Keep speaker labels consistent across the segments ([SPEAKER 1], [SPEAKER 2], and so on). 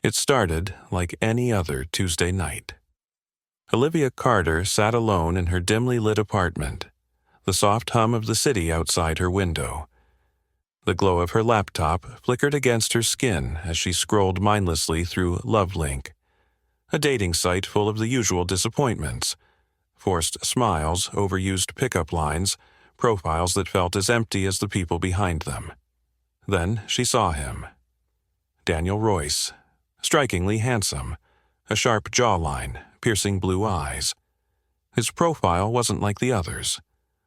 [SPEAKER 1] It started like any other Tuesday night. Olivia Carter sat alone in her dimly lit apartment, the soft hum of the city outside her window. The glow of her laptop flickered against her skin as she scrolled mindlessly through LoveLink, a dating site full of the usual disappointments: forced smiles, overused pickup lines, profiles that felt as empty as the people behind them. Then she saw him. Daniel Royce, strikingly handsome, a sharp jawline, piercing blue eyes. His profile wasn't like the others.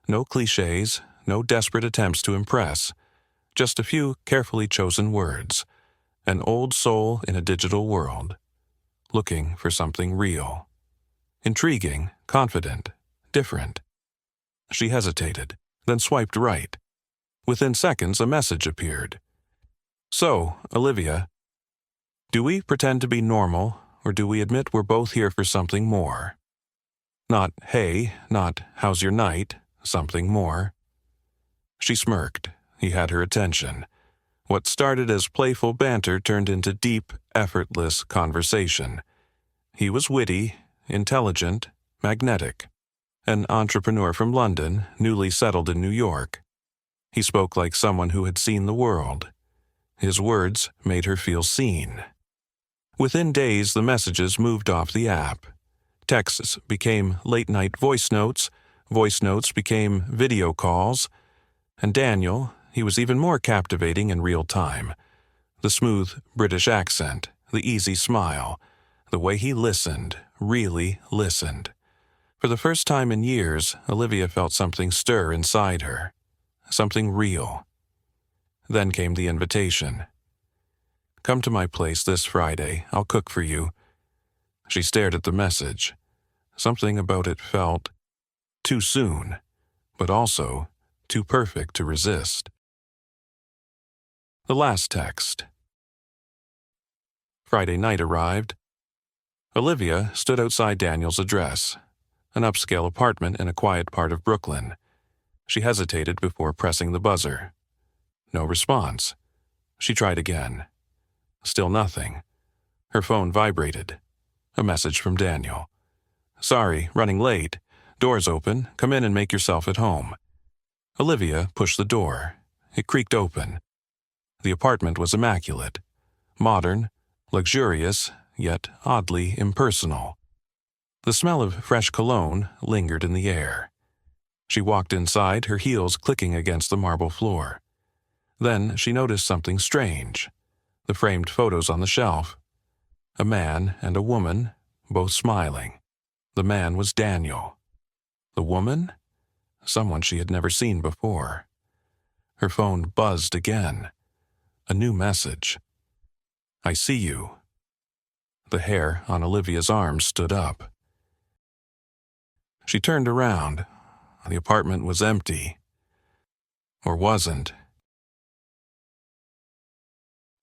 [SPEAKER 1] No cliches, no desperate attempts to impress, just a few carefully chosen words. An old soul in a digital world, looking for something real. Intriguing, confident, different. She hesitated, then swiped right. Within seconds, a message appeared. "So, Olivia, do we pretend to be normal, or do we admit we're both here for something more? Not, hey, not, how's your night, something more." She smirked. He had her attention. What started as playful banter turned into deep, effortless conversation. He was witty, intelligent, magnetic. An entrepreneur from London, newly settled in New York. He spoke like someone who had seen the world. His words made her feel seen. Within days, the messages moved off the app. Texts became late-night voice notes became video calls, and Daniel, he was even more captivating in real time. The smooth British accent, the easy smile, the way he listened, really listened. For the first time in years, Olivia felt something stir inside her, something real. Then came the invitation. "Come to my place this Friday. I'll cook for you." She stared at the message. Something about it felt too soon, but also too perfect to resist. The last text. Friday night arrived. Olivia stood outside Daniel's address, an upscale apartment in a quiet part of Brooklyn. She hesitated before pressing the buzzer. No response. She tried again. Still nothing. Her phone vibrated. A message from Daniel. "Sorry, running late. Door's open. Come in and make yourself at home." Olivia pushed the door. It creaked open. The apartment was immaculate. Modern, luxurious, yet oddly impersonal. The smell of fresh cologne lingered in the air. She walked inside, her heels clicking against the marble floor. Then she noticed something strange. The framed photos on the shelf. A man and a woman, both smiling. The man was Daniel. The woman? Someone she had never seen before. Her phone buzzed again. A new message. "I see you." The hair on Olivia's arm stood up. She turned around. The apartment was empty. Or wasn't.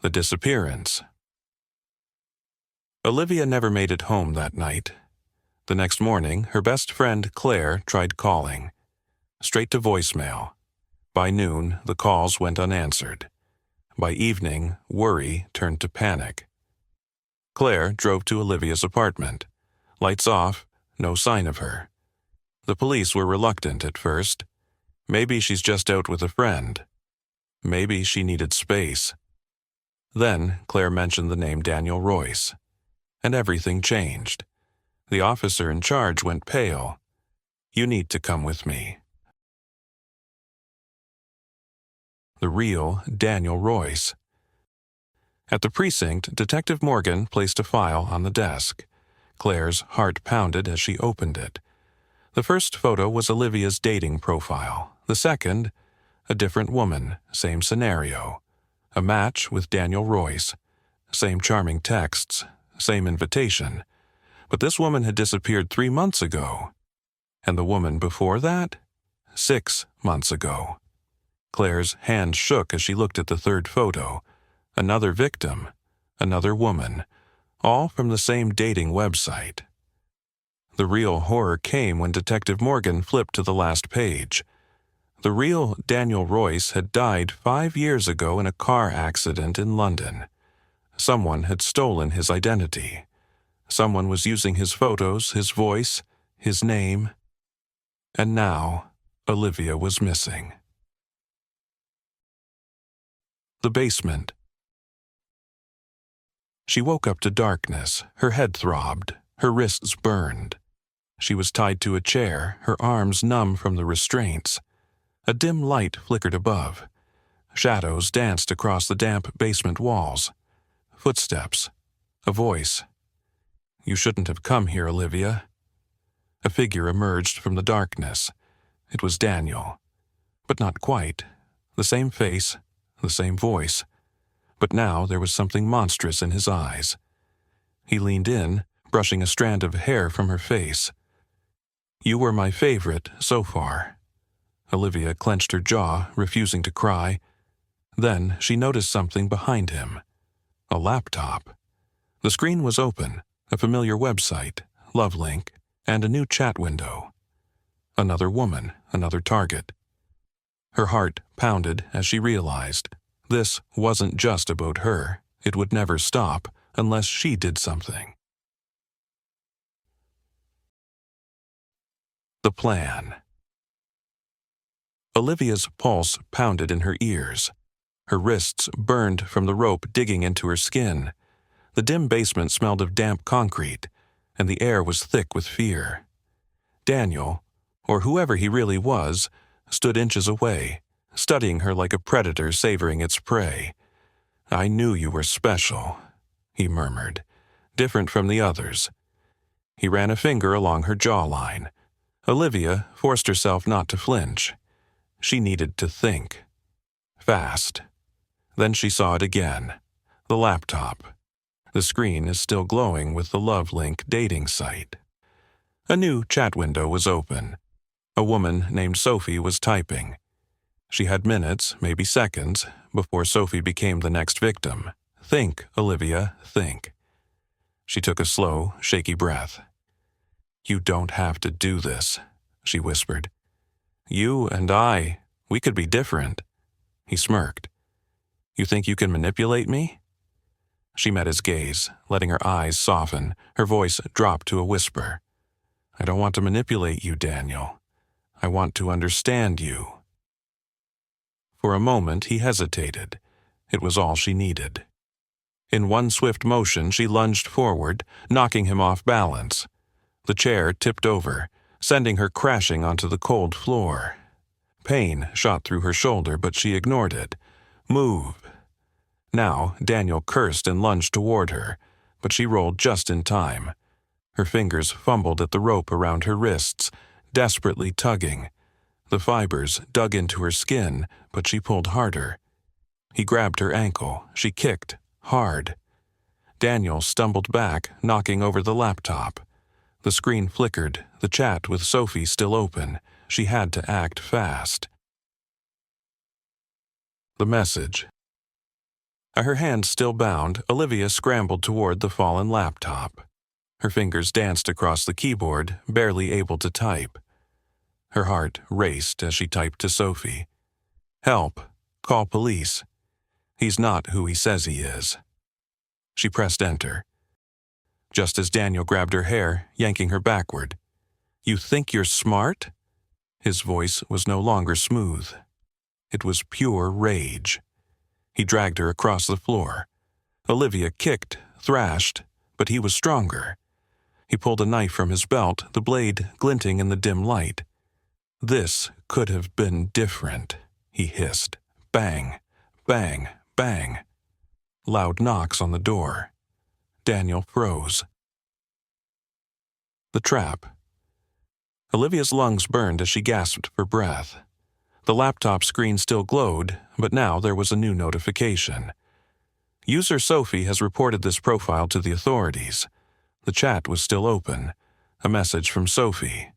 [SPEAKER 1] The disappearance. Olivia never made it home that night. The next morning, her best friend Claire tried calling. Straight to voicemail. By noon, the calls went unanswered. By evening, worry turned to panic. Claire drove to Olivia's apartment. Lights off, no sign of her. The police were reluctant at first. Maybe she's just out with a friend. Maybe she needed space. Then Claire mentioned the name Daniel Royce. And everything changed. The officer in charge went pale. "You need to come with me." The real Daniel Royce. At the precinct, Detective Morgan placed a file on the desk. Claire's heart pounded as she opened it. The first photo was Olivia's dating profile. The second, a different woman, same scenario. A match with Daniel Royce. Same charming texts, same invitation. But this woman had disappeared 3 months ago. And the woman before that? 6 months ago. Claire's hand shook as she looked at the third photo. Another victim, another woman, all from the same dating website. The real horror came when Detective Morgan flipped to the last page. The real Daniel Royce had died 5 years ago in a car accident in London. Someone had stolen his identity. Someone was using his photos, his voice, his name. And now, Olivia was missing. The basement. She woke up to darkness. Her head throbbed. Her wrists burned. She was tied to a chair, her arms numb from the restraints. A dim light flickered above. Shadows danced across the damp basement walls. Footsteps. A voice. "You shouldn't have come here, Olivia." A figure emerged from the darkness. It was Daniel. But not quite. The same face, the same voice. But now there was something monstrous in his eyes. He leaned in, brushing a strand of hair from her face. "You were my favorite so far." Olivia clenched her jaw, refusing to cry. Then she noticed something behind him. A laptop. The screen was open, a familiar website, love link, and a new chat window. Another woman, another target. Her heart pounded as she realized this wasn't just about her. It would never stop unless she did something. The plan. Olivia's pulse pounded in her ears. Her wrists burned from the rope digging into her skin. The dim basement smelled of damp concrete, and the air was thick with fear. Daniel, or whoever he really was, stood inches away, studying her like a predator savoring its prey. "I knew you were special," he murmured, "different from the others." He ran a finger along her jawline. Olivia forced herself not to flinch. She needed to think. Fast. Then she saw it again. The laptop. The screen is still glowing with the Love Link dating site. A new chat window was open. A woman named Sophie was typing. She had minutes, maybe seconds, before Sophie became the next victim. Think, Olivia, think. She took a slow, shaky breath. "You don't have to do this," she whispered. "You and I, we could be different." He smirked. "You think you can manipulate me?" She met his gaze, letting her eyes soften. Her voice dropped to a whisper. "I don't want to manipulate you, Daniel. I want to understand you." For a moment he hesitated. It was all she needed. In one swift motion she lunged forward, knocking him off balance. The chair tipped over, sending her crashing onto the cold floor. Pain shot through her shoulder, but she ignored it. "Move." Now Daniel cursed and lunged toward her, but she rolled just in time. Her fingers fumbled at the rope around her wrists, desperately tugging. The fibers dug into her skin, but she pulled harder. He grabbed her ankle. She kicked, hard. Daniel stumbled back, knocking over the laptop. The screen flickered, the chat with Sophie still open. She had to act fast. The message. Her hands still bound, Olivia scrambled toward the fallen laptop. Her fingers danced across the keyboard, barely able to type. Her heart raced as she typed to Sophie. "Help. Call police. He's not who he says he is." She pressed enter. Just as Daniel grabbed her hair, yanking her backward. "You think you're smart?" His voice was no longer smooth. It was pure rage. He dragged her across the floor. Olivia kicked, thrashed, but he was stronger. He pulled a knife from his belt, the blade glinting in the dim light. "This could have been different," he hissed. Bang, bang, bang. Loud knocks on the door. Daniel froze. The trap. Olivia's lungs burned as she gasped for breath. The laptop screen still glowed, but now there was a new notification. User Sophie has reported this profile to the authorities. The chat was still open. A message from Sophie.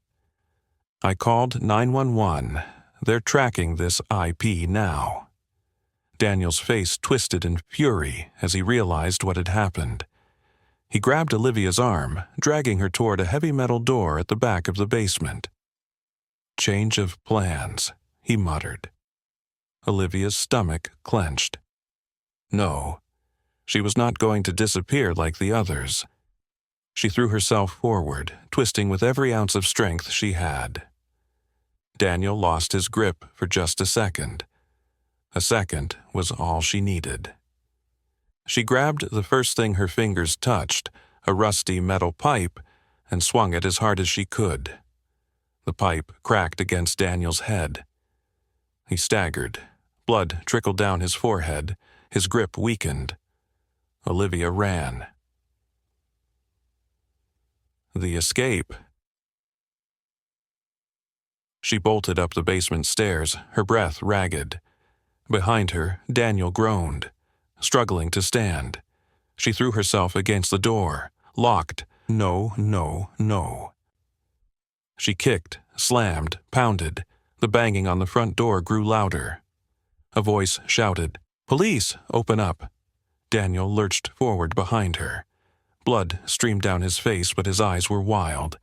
[SPEAKER 1] "I called 911. They're tracking this IP now." Daniel's face twisted in fury as he realized what had happened. He grabbed Olivia's arm, dragging her toward a heavy metal door at the back of the basement. "Change of plans," he muttered. Olivia's stomach clenched. No, She was not going to disappear like the others. She threw herself forward, twisting with every ounce of strength she had. Daniel lost his grip for just a second. A second was all she needed. She grabbed the first thing her fingers touched, a rusty metal pipe, and swung it as hard as she could. The pipe cracked against Daniel's head. He staggered. Blood trickled down his forehead. His grip weakened. Olivia ran. The escape. She bolted up the basement stairs, her breath ragged. Behind her, Daniel groaned, struggling to stand. She threw herself against the door, locked. No, no, no. She kicked, slammed, pounded. The banging on the front door grew louder. A voice shouted, "Police, open up!" Daniel lurched forward behind her. Blood streamed down his face, but his eyes were wild.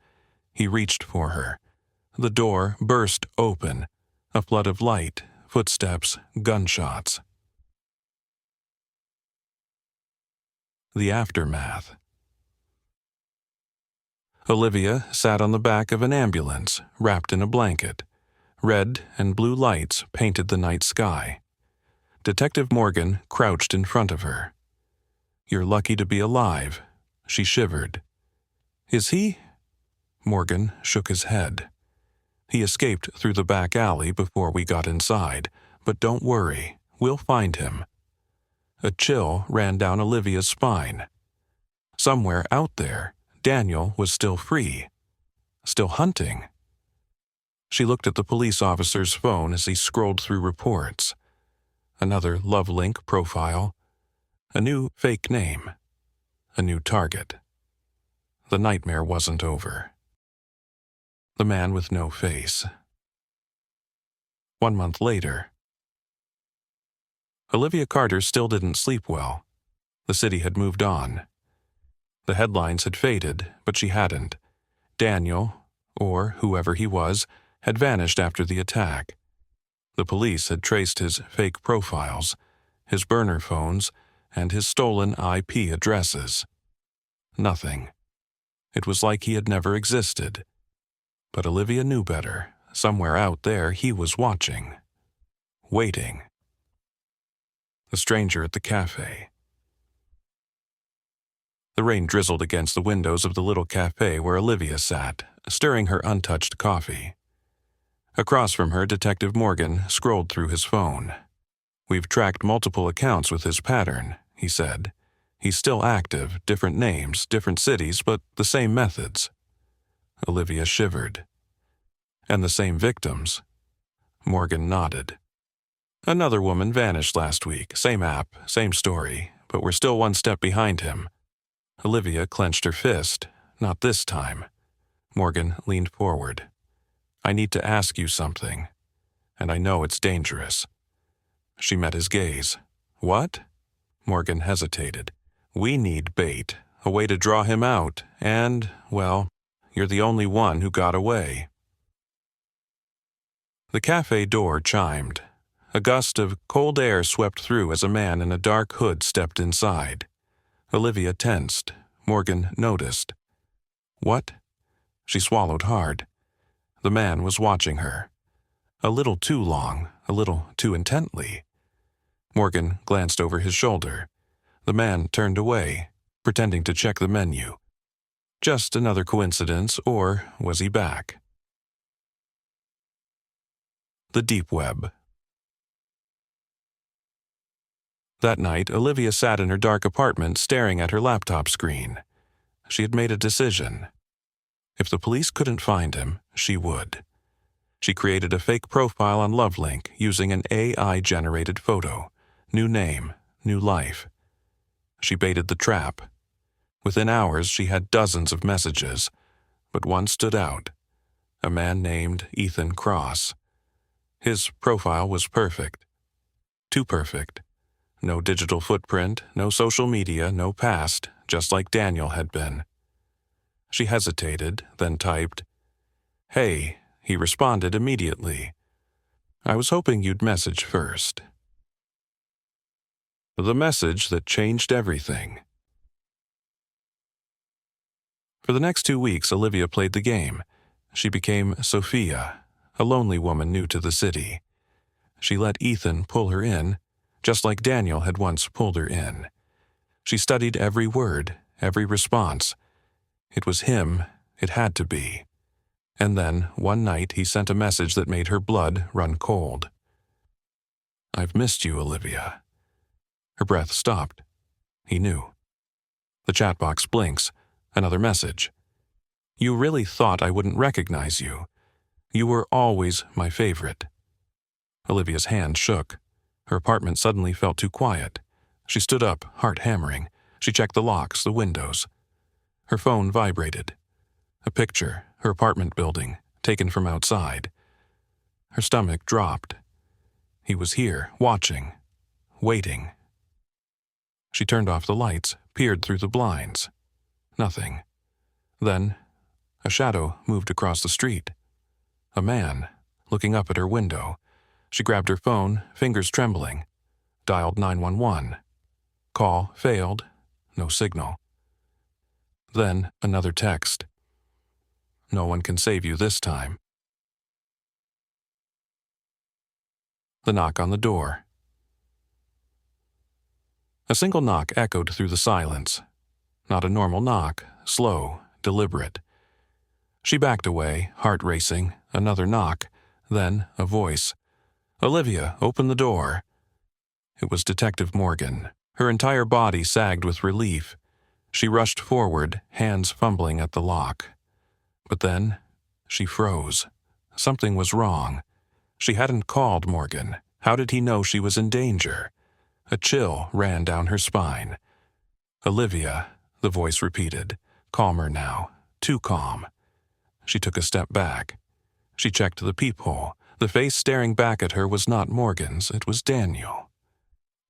[SPEAKER 1] He reached for her. The door burst open. A flood of light, footsteps, gunshots. The aftermath. Olivia sat on the back of an ambulance, wrapped in a blanket. Red and blue lights painted the night sky. Detective Morgan crouched in front of her. "You're lucky to be alive," she shivered. "Is he?" Morgan shook his head. "He escaped through the back alley before we got inside, but don't worry, we'll find him." A chill ran down Olivia's spine. Somewhere out there, Daniel was still free, still hunting. She looked at the police officer's phone as he scrolled through reports. Another LoveLink profile. A new fake name. A new target. The nightmare wasn't over. The man with no face. 1 month later. Olivia Carter still didn't sleep well. The city had moved on. The headlines had faded, but she hadn't. Daniel, or whoever he was, had vanished after the attack. The police had traced his fake profiles, his burner phones, and his stolen IP addresses. Nothing. It was like he had never existed. But Olivia knew better. Somewhere out there he was watching. Waiting. The stranger at the cafe. The rain drizzled against the windows of the little cafe where Olivia sat, stirring her untouched coffee. Across from her, Detective Morgan scrolled through his phone. "We've tracked multiple accounts with his pattern," he said. "He's still active, different names, different cities, but the same methods." Olivia shivered. "And the same victims?" Morgan nodded. "Another woman vanished last week, same app, same story, but we're still one step behind him." Olivia clenched her fist. "Not this time." Morgan leaned forward. "I need to ask you something, and I know it's dangerous." She met his gaze. "What?" Morgan hesitated. "We need bait, a way to draw him out, and, well, you're the only one who got away." The cafe door chimed. A gust of cold air swept through as a man in a dark hood stepped inside. Olivia tensed. Morgan noticed. "What?" She swallowed hard. The man was watching her. A little too long, a little too intently. Morgan glanced over his shoulder. The man turned away, pretending to check the menu. Just another coincidence, or was he back? The deep web. That night, Olivia sat in her dark apartment staring at her laptop screen. She had made a decision. If the police couldn't find him, she would. She created a fake profile on LoveLink using an AI-generated photo. New name, new life. She baited the trap. Within hours, she had dozens of messages, but one stood out. A man named Ethan Cross. His profile was perfect. Too perfect. No digital footprint, no social media, no past, just like Daniel had been. She hesitated, then typed, "Hey," he responded immediately. "I was hoping you'd message first." The message that changed everything. For the next 2 weeks, Olivia played the game. She became Sophia, a lonely woman new to the city. She let Ethan pull her in, just like Daniel had once pulled her in. She studied every word, every response. It was him, it had to be. And then, one night, he sent a message that made her blood run cold. "I've missed you, Olivia." Her breath stopped. He knew. The chat box blinks. Another message. "You really thought I wouldn't recognize you. You were always my favorite." Olivia's hand shook. Her apartment suddenly felt too quiet. She stood up, heart hammering. She checked the locks, the windows. Her phone vibrated. A picture, her apartment building, taken from outside. Her stomach dropped. He was here, watching, waiting. She turned off the lights, peered through the blinds. Nothing. Then, a shadow moved across the street. A man, looking up at her window. She grabbed her phone, fingers trembling. Dialed 911. Call failed. No signal. Then, another text. "No one can save you this time." The knock on the door. A single knock echoed through the silence. Not a normal knock, slow, deliberate. She backed away, heart racing. Another knock. Then a voice. "Olivia, open the door." It was Detective Morgan. Her entire body sagged with relief. She rushed forward, hands fumbling at the lock. But then, she froze. Something was wrong. She hadn't called Morgan. How did he know she was in danger? A chill ran down her spine. "Olivia," the voice repeated, calmer now, too calm. She took a step back. She checked the peephole. The face staring back at her was not Morgan's, it was Daniel.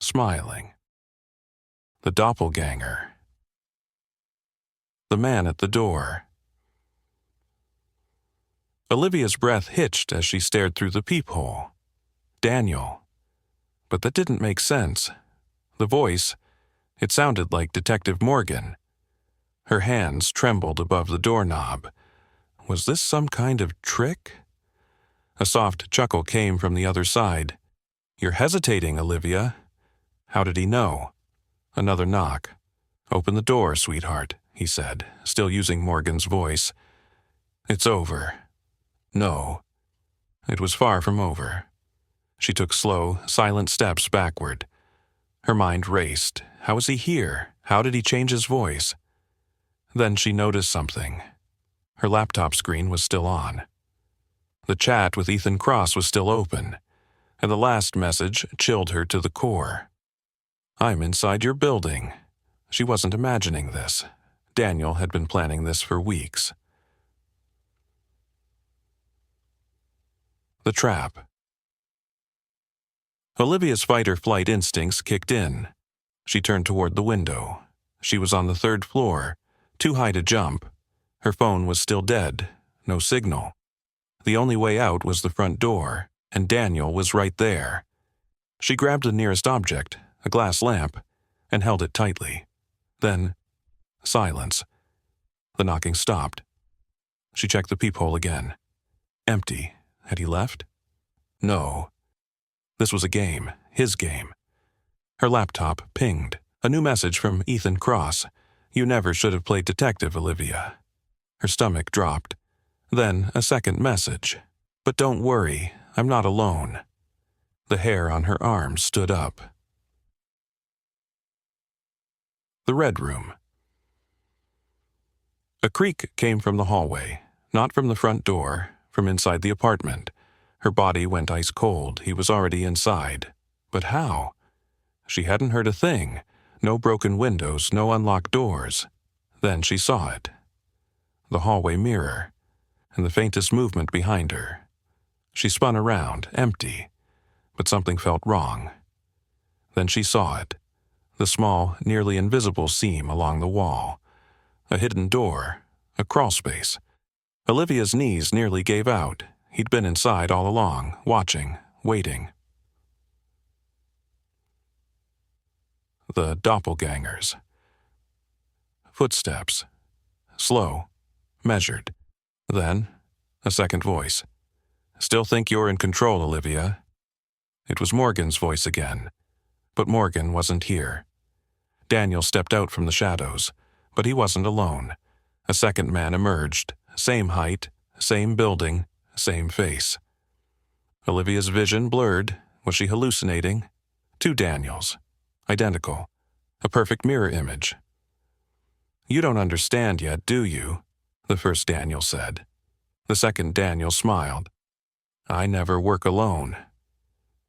[SPEAKER 1] Smiling. The doppelganger. The man at the door. Olivia's breath hitched as she stared through the peephole. Daniel. But that didn't make sense. The voice, it sounded like Detective Morgan. Her hands trembled above the doorknob. Was this some kind of trick? A soft chuckle came from the other side. "You're hesitating, Olivia." How did he know? Another knock. "Open the door, sweetheart," he said, still using Morgan's voice. "It's over." No. It was far from over. She took slow, silent steps backward. Her mind raced. How was he here? How did he change his voice? Then she noticed something. Her laptop screen was still on. The chat with Ethan Cross was still open, and the last message chilled her to the core. "I'm inside your building." She wasn't imagining this. Daniel had been planning this for weeks. The trap. Olivia's fight-or-flight instincts kicked in. She turned toward the window. She was on the 3rd floor, too high to jump. Her phone was still dead, no signal. The only way out was the front door, and Daniel was right there. She grabbed the nearest object, a glass lamp, and held it tightly. Then, silence. The knocking stopped. She checked the peephole again. Empty. Had he left? No. This was a game, his game. Her laptop pinged. A new message from Ethan Cross. "You never should have played detective, Olivia." Her stomach dropped. Then a second message. "But don't worry, I'm not alone." The hair on her arms stood up. The Red Room. A creak came from the hallway, not from the front door, from inside the apartment. Her body went ice cold. He was already inside. But how? She hadn't heard a thing. No broken windows, no unlocked doors. Then she saw it. The hallway mirror, and the faintest movement behind her. She spun around, empty, but something felt wrong. Then she saw it. The small, nearly invisible seam along the wall. A hidden door, a crawlspace. Olivia's knees nearly gave out. He'd been inside all along, watching, waiting. The doppelgangers. Footsteps. Slow. Measured. Then, a second voice. "Still think you're in control, Olivia?" It was Morgan's voice again. But Morgan wasn't here. Daniel stepped out from the shadows, but he wasn't alone. A second man emerged, same height, same building, same face. Olivia's vision blurred. Was she hallucinating? Two Daniels. Identical. A perfect mirror image. "You don't understand yet, do you?" the first Daniel said. The second Daniel smiled. "I never work alone."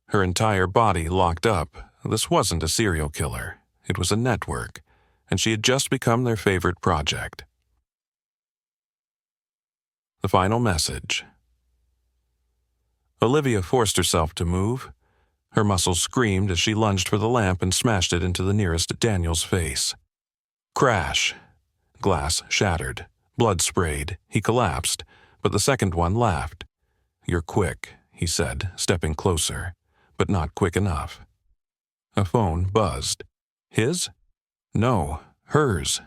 [SPEAKER 1] Her entire body locked up. This wasn't a serial killer. It was a network, and she had just become their favorite project. The final message. Olivia forced herself to move. Her muscles screamed as she lunged for the lamp and smashed it into the nearest Daniel's face. Crash. Glass shattered. Blood sprayed. He collapsed, but the second one laughed. "You're quick," he said, stepping closer, but not quick enough. A phone buzzed. His? No, hers.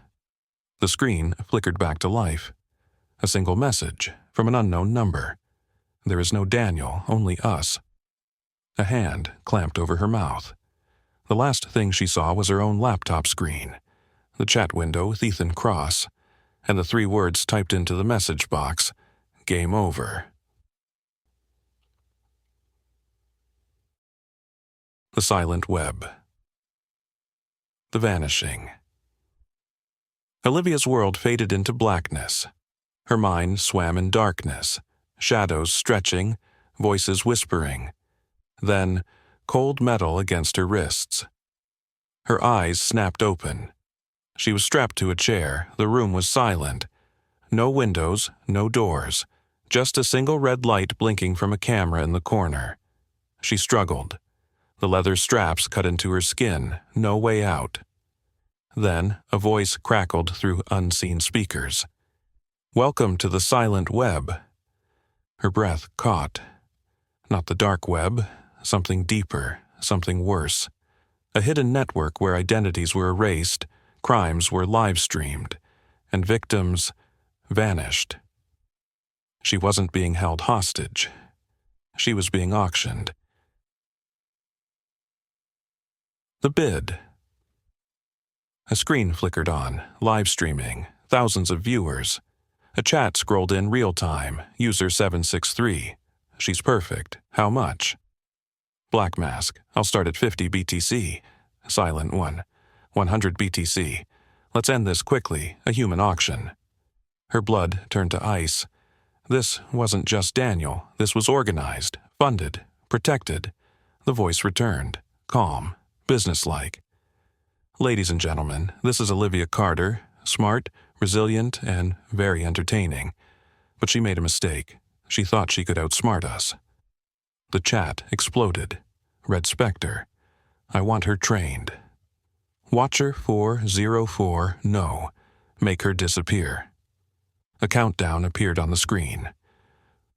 [SPEAKER 1] The screen flickered back to life. A single message from an unknown number. "There is no Daniel, only us." A hand clamped over her mouth. The last thing she saw was her own laptop screen, the chat window with Ethan Cross, and the 3 words typed into the message box, "Game over." The silent web. The vanishing. Olivia's world faded into blackness. Her mind swam in darkness, shadows stretching, voices whispering. Then, cold metal against her wrists. Her eyes snapped open. She was strapped to a chair. The room was silent. No windows, no doors, just a single red light blinking from a camera in the corner. She struggled. The leather straps cut into her skin, no way out. Then, a voice crackled through unseen speakers. "Welcome to the silent web." Her breath caught. Not the dark web, something deeper, something worse. A hidden network where identities were erased, crimes were live-streamed, and victims vanished. She wasn't being held hostage. She was being auctioned. The bid. A screen flickered on, live streaming, thousands of viewers. A chat scrolled in real time, user 763. "She's perfect. How much?" Black Mask. "I'll start at 50 BTC. Silent One. 100 BTC. Let's end this quickly, a human auction." Her blood turned to ice. This wasn't just Daniel. This was organized, funded, protected. The voice returned, calm, businesslike. "Ladies and gentlemen, this is Olivia Carter, smart, resilient, and very entertaining. But she made a mistake. She thought she could outsmart us." The chat exploded. Red Spectre. "I want her trained." Watcher 404, no. Make her disappear. A countdown appeared on the screen.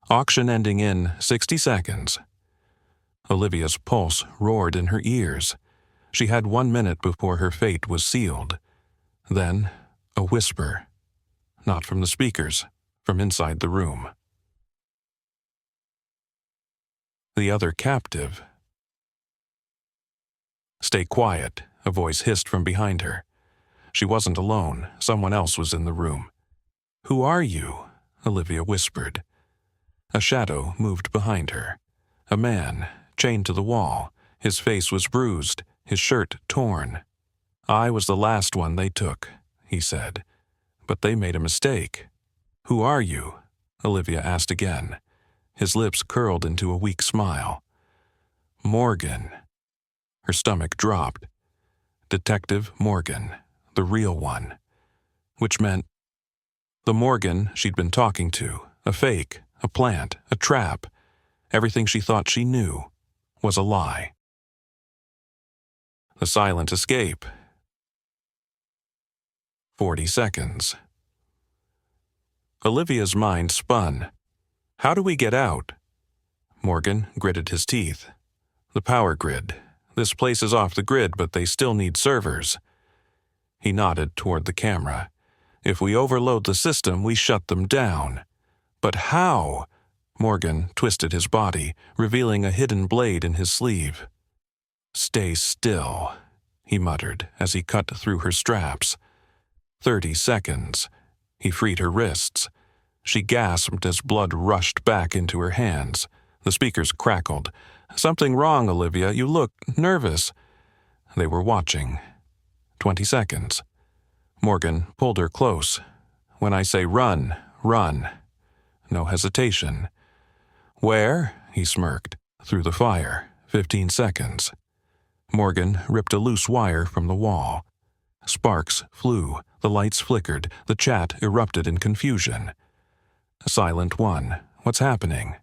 [SPEAKER 1] Auction ending in 60 seconds. Olivia's pulse roared in her ears. She had 1 minute before her fate was sealed. Then, a whisper. Not from the speakers, from inside the room. The other captive. "Stay quiet," a voice hissed from behind her. She wasn't alone. Someone else was in the room. "Who are you?" Olivia whispered. A shadow moved behind her. A man, chained to the wall. His face was bruised, his shirt torn. "I was the last one they took," he said. "But they made a mistake." "Who are you?" Olivia asked again. His lips curled into a weak smile. "Morgan." Her stomach dropped. Detective Morgan, the real one. Which meant the Morgan she'd been talking to, a fake, a plant, a trap. Everything she thought she knew was a lie. The silent escape. 40 seconds. Olivia's mind spun. "How do we get out?" Morgan gritted his teeth. "The power grid. This place is off the grid, but they still need servers. He nodded toward the camera. If we overload the system, we shut them down. But how? Morgan twisted his body, revealing a hidden blade in his sleeve. Stay still, he muttered as he cut through her straps. 30 seconds. He freed her wrists. She gasped as blood rushed back into her hands. The speakers crackled. Something wrong, Olivia. You look nervous. They were watching. 20 seconds. Morgan pulled her close. When I say run, run. No hesitation. Where? He smirked. Through the fire. 15 seconds. Morgan ripped a loose wire from the wall. Sparks flew. The lights flickered. The chat erupted in confusion. Silent one. What's happening?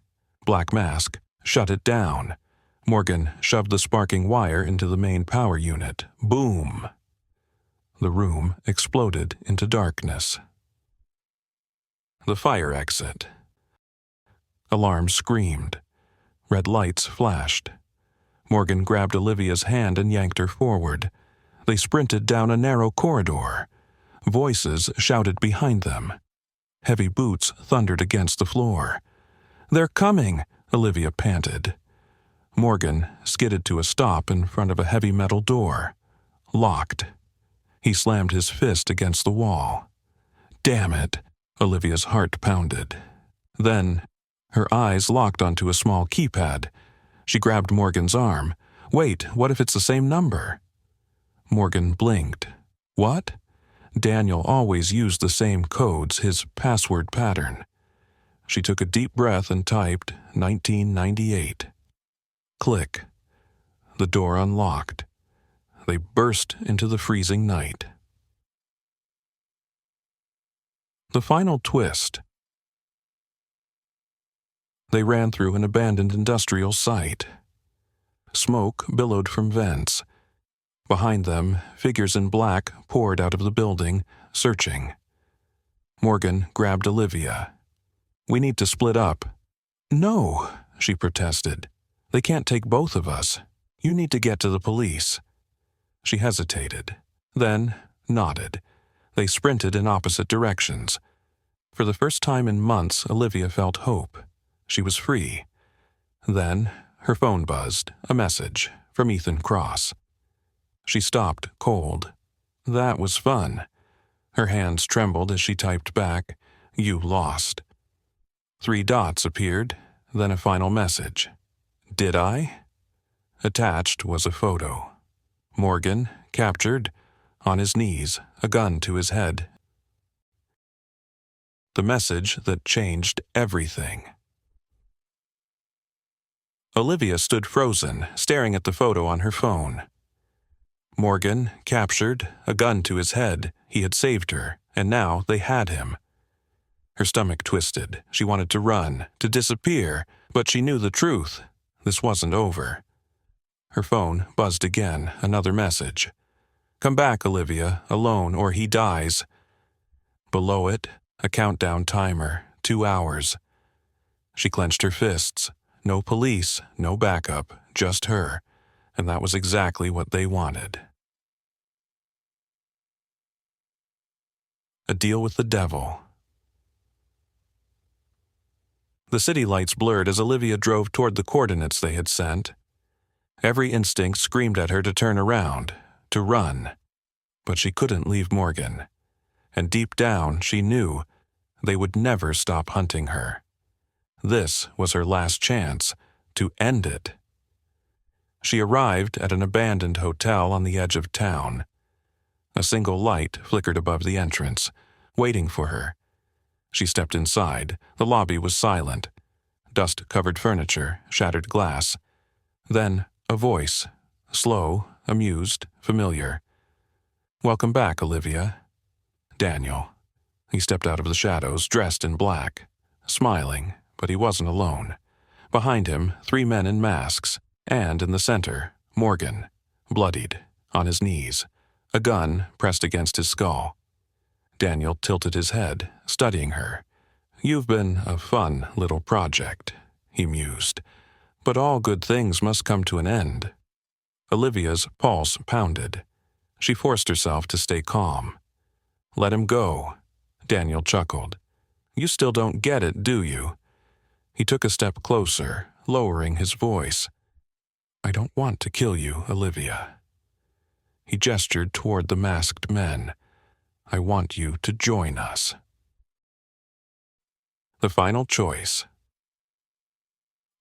[SPEAKER 1] Black Mask. Shut it down. Morgan shoved the sparking wire into the main power unit. Boom! The room exploded into darkness. The fire exit. Alarm screamed. Red lights flashed. Morgan grabbed Olivia's hand and yanked her forward. They sprinted down a narrow corridor. Voices shouted behind them. Heavy boots thundered against the floor. They're coming, Olivia panted. Morgan skidded to a stop in front of a heavy metal door. Locked. He slammed his fist against the wall. Damn it, Olivia's heart pounded. Then, her eyes locked onto a small keypad. She grabbed Morgan's arm. Wait, what if it's the same number? Morgan blinked. What? Daniel always used the same codes, his password pattern. She took a deep breath and typed 1998. Click. The door unlocked. They burst into the freezing night. The final twist. They ran through an abandoned industrial site. Smoke billowed from vents. Behind them, figures in black poured out of the building, searching. Morgan grabbed Olivia. We need to split up. No, she protested. They can't take both of us. You need to get to the police. She hesitated, then nodded. They sprinted in opposite directions. For the first time in months, Olivia felt hope. She was free. Then her phone buzzed, a message from Ethan Cross. She stopped cold. That was fun. Her hands trembled as she typed back, "You lost." 3 dots appeared, then a final message. Did I? Attached was a photo. Morgan, captured, on his knees, a gun to his head. The message that changed everything. Olivia stood frozen, staring at the photo on her phone. Morgan, captured, a gun to his head. He had saved her, and now they had him. Her stomach twisted. She wanted to run, to disappear, but she knew the truth. This wasn't over. Her phone buzzed again, another message. Come back, Olivia, alone, or he dies. Below it, a countdown timer, 2 hours. She clenched her fists. No police, no backup, just her. And that was exactly what they wanted. A deal with the devil. The city lights blurred as Olivia drove toward the coordinates they had sent. Every instinct screamed at her to turn around, to run. But she couldn't leave Morgan. And deep down, she knew they would never stop hunting her. This was her last chance to end it. She arrived at an abandoned hotel on the edge of town. A single light flickered above the entrance, waiting for her. She stepped inside. The lobby was silent. Dust-covered furniture, shattered glass. Then a voice, slow, amused, familiar. Welcome back, Olivia. Daniel. He stepped out of the shadows, dressed in black, smiling, but he wasn't alone. Behind him, 3 men in masks, and in the center, Morgan, bloodied, on his knees, a gun pressed against his skull. Daniel tilted his head, studying her. You've been a fun little project, he mused. But all good things must come to an end. Olivia's pulse pounded. She forced herself to stay calm. "Let him go," Daniel chuckled. "You still don't get it, do you?" He took a step closer, lowering his voice. "I don't want to kill you, Olivia." He gestured toward the masked men. "I want you to join us." The final choice.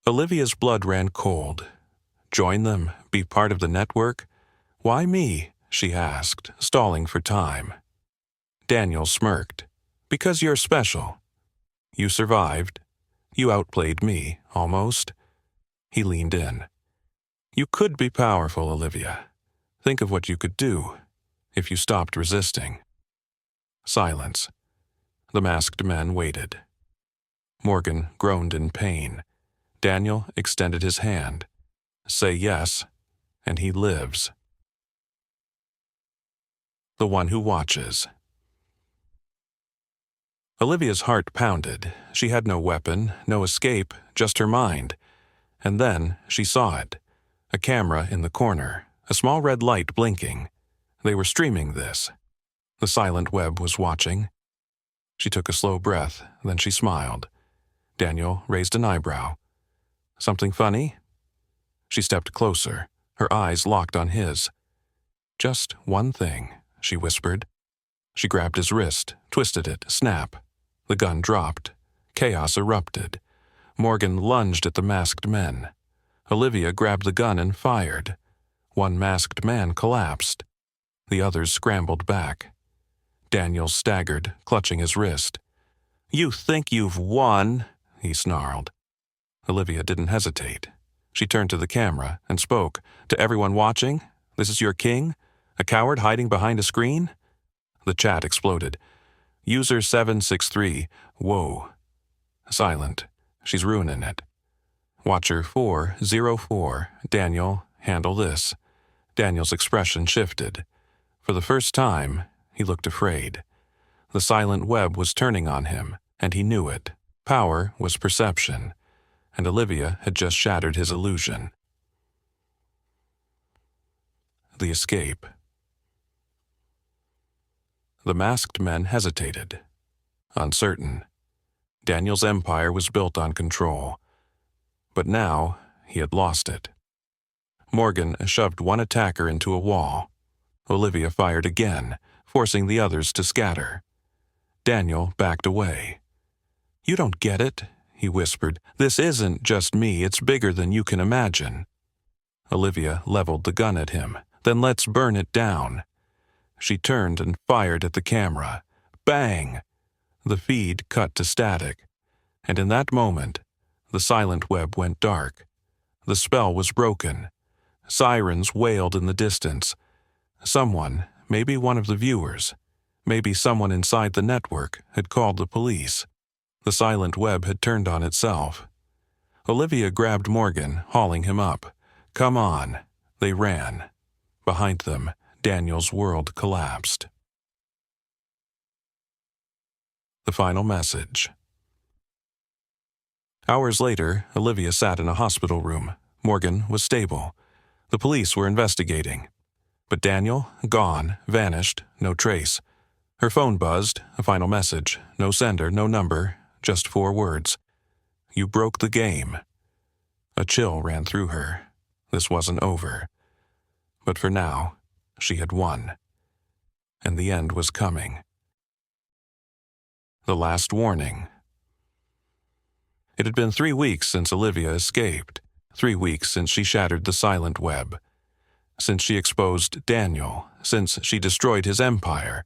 [SPEAKER 1] Olivia's blood ran cold. Join them? Be part of the network? "Why me?" she asked, stalling for time. Daniel smirked. "Because you're special. You survived. You outplayed me, almost." He leaned in. "You could be powerful, Olivia. Think of what you could do if you stopped resisting." Silence. The masked men waited. Morgan groaned in pain. Daniel extended his hand. "Say yes, and he lives." The one who watches. Olivia's heart pounded. She had no weapon, no escape, just her mind. And then she saw it. A camera in the corner, a small red light blinking. They were streaming this. The silent web was watching. She took a slow breath, then she smiled. Daniel raised an eyebrow. "Something funny?" She stepped closer, her eyes locked on his. "Just one thing," she whispered. She grabbed his wrist, twisted it, snap. The gun dropped. Chaos erupted. Morgan lunged at the masked men. Olivia grabbed the gun and fired. One masked man collapsed. The others scrambled back. Daniel staggered, clutching his wrist. "You think you've won?" he snarled. Olivia didn't hesitate. She turned to the camera and spoke. "To everyone watching, this is your king? A coward hiding behind a screen?" The chat exploded. "User 763, whoa." Silent. "She's ruining it." Watcher 404, Daniel, handle this. Daniel's expression shifted. For the first time, he looked afraid. The silent web was turning on him, and he knew it. Power was perception, and Olivia had just shattered his illusion. The escape. The masked men hesitated, uncertain. Daniel's empire was built on control, but now he had lost it. Morgan shoved one attacker into a wall. Olivia fired again, forcing the others to scatter. Daniel backed away. "You don't get it," he whispered. "This isn't just me, it's bigger than you can imagine." Olivia leveled the gun at him. "Then let's burn it down." She turned and fired at the camera. Bang! The feed cut to static. And in that moment, the silent web went dark. The spell was broken. Sirens wailed in the distance. Someone, maybe one of the viewers, maybe someone inside the network, had called the police. The silent web had turned on itself. Olivia grabbed Morgan, hauling him up. "Come on." They ran. Behind them, Daniel's world collapsed. The final message. Hours later, Olivia sat in a hospital room. Morgan was stable. The police were investigating. But Daniel, gone, vanished, no trace. Her phone buzzed, a final message. No sender, no number, just 4 words. "You broke the game." A chill ran through her. This wasn't over. But for now, she had won. And the end was coming. The last warning. It had been 3 weeks since Olivia escaped. 3 weeks since she shattered the silent web. Since she exposed Daniel. Since she destroyed his empire.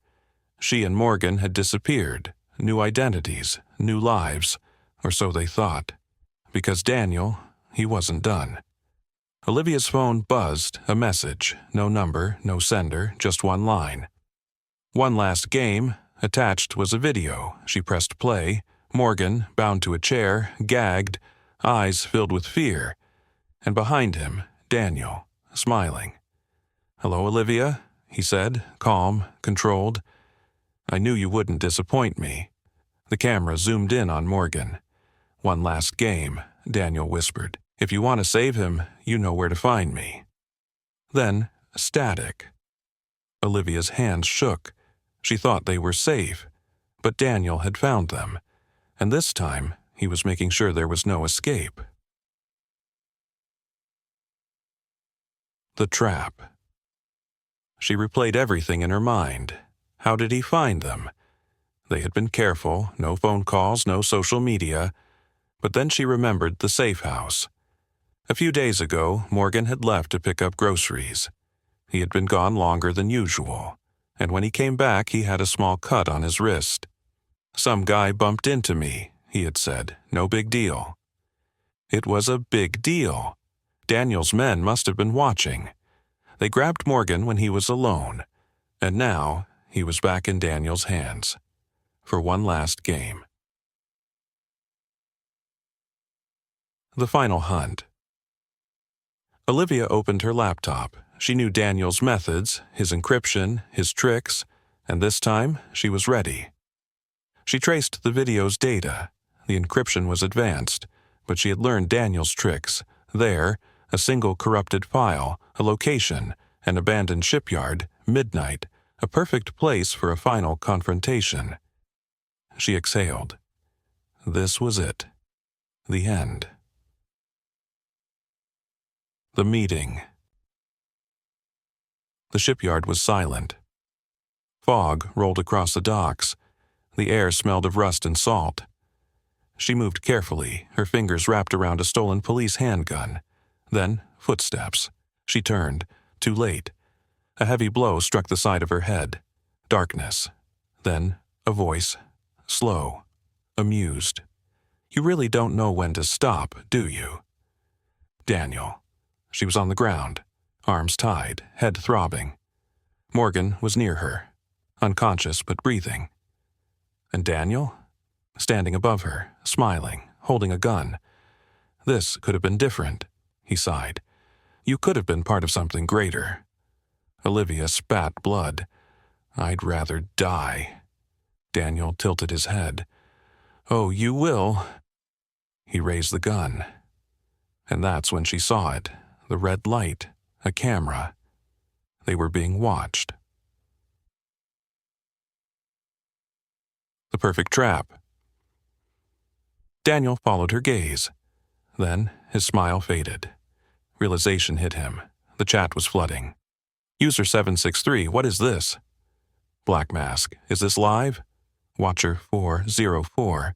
[SPEAKER 1] She and Morgan had disappeared. New identities, new lives, or so they thought. Because Daniel, he wasn't done. Olivia's phone buzzed, a message. No number, no sender, just one line. One last game. Attached was a video. She pressed play. Morgan, bound to a chair, gagged, eyes filled with fear. And behind him, Daniel, smiling. "Hello, Olivia," he said, calm, controlled. "I knew you wouldn't disappoint me." The camera zoomed in on Morgan. "One last game," Daniel whispered. "If you want to save him, you know where to find me." Then, static. Olivia's hands shook. She thought they were safe, but Daniel had found them, and this time he was making sure there was no escape. The trap. She replayed everything in her mind. How did he find them? They had been careful, no phone calls, no social media. But then she remembered the safe house. A few days ago, Morgan had left to pick up groceries. He had been gone longer than usual, and when he came back, he had a small cut on his wrist. "Some guy bumped into me," he had said. "No big deal." It was a big deal. Daniel's men must have been watching. They grabbed Morgan when he was alone, and now he was back in Daniel's hands for one last game. The final hunt. Olivia opened her laptop. She knew Daniel's methods, his encryption, his tricks, and this time she was ready. She traced the video's data. The encryption was advanced, but she had learned Daniel's tricks. There, a single corrupted file, a location, an abandoned shipyard, midnight, a perfect place for a final confrontation. She exhaled. This was it. The end. The meeting. The shipyard was silent. Fog rolled across the docks. The air smelled of rust and salt. She moved carefully, her fingers wrapped around a stolen police handgun. Then, footsteps. She turned. Too late. A heavy blow struck the side of her head. Darkness. Then, a voice. Slow. Amused. "You really don't know when to stop, do you?" Daniel. She was on the ground, arms tied, head throbbing. Morgan was near her, unconscious but breathing. And Daniel? Standing above her, smiling, holding a gun. "This could have been different," he sighed. "You could have been part of something greater." Olivia spat blood. "I'd rather die." Daniel tilted his head. "Oh, you will." He raised the gun. And that's when she saw it. The red light. A camera. They were being watched. The perfect trap. Daniel followed her gaze. Then his smile faded. Realization hit him. The chat was flooding. "User 763, what is this?" Black Mask, "Is this live?" Watcher 404.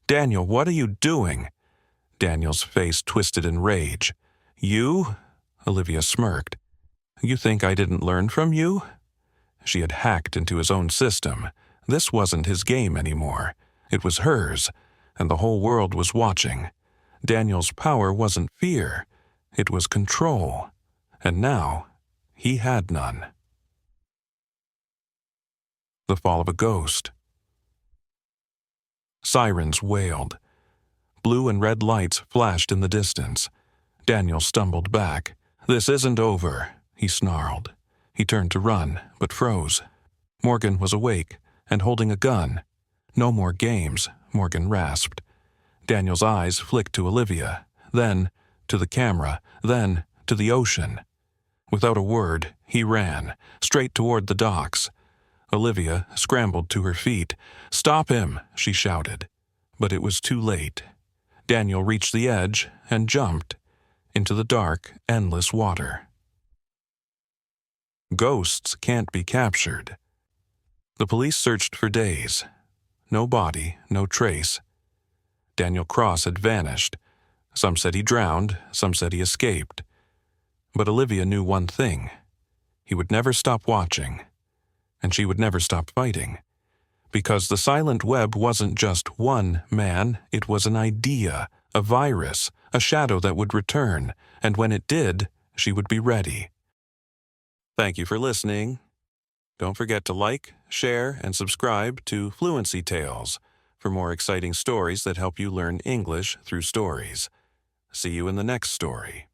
[SPEAKER 1] "Daniel, what are you doing?" Daniel's face twisted in rage. "You?" Olivia smirked. "You think I didn't learn from you?" She had hacked into his own system. This wasn't his game anymore. It was hers, and the whole world was watching. Daniel's power wasn't fear. It was control. And now, he had none. The fall of a ghost. Sirens wailed. Blue and red lights flashed in the distance. Daniel stumbled back. "This isn't over," he snarled. He turned to run, but froze. Morgan was awake and holding a gun. "No more games," Morgan rasped. Daniel's eyes flicked to Olivia, then to the camera, then to the ocean. Without a word, he ran, straight toward the docks. Olivia scrambled to her feet. "Stop him!" she shouted. But it was too late. Daniel reached the edge and jumped into the dark, endless water. Ghosts can't be captured. The police searched for days. No body, no trace. Daniel Cross had vanished. Some said he drowned, some said he escaped. But Olivia knew one thing. He would never stop watching, and she would never stop fighting. Because the silent web wasn't just one man, it was an idea, a virus, a shadow that would return, and when it did, she would be ready. Thank you for listening. Don't forget to like, share, and subscribe to Fluency Tales for more exciting stories that help you learn English through stories. See you in the next story.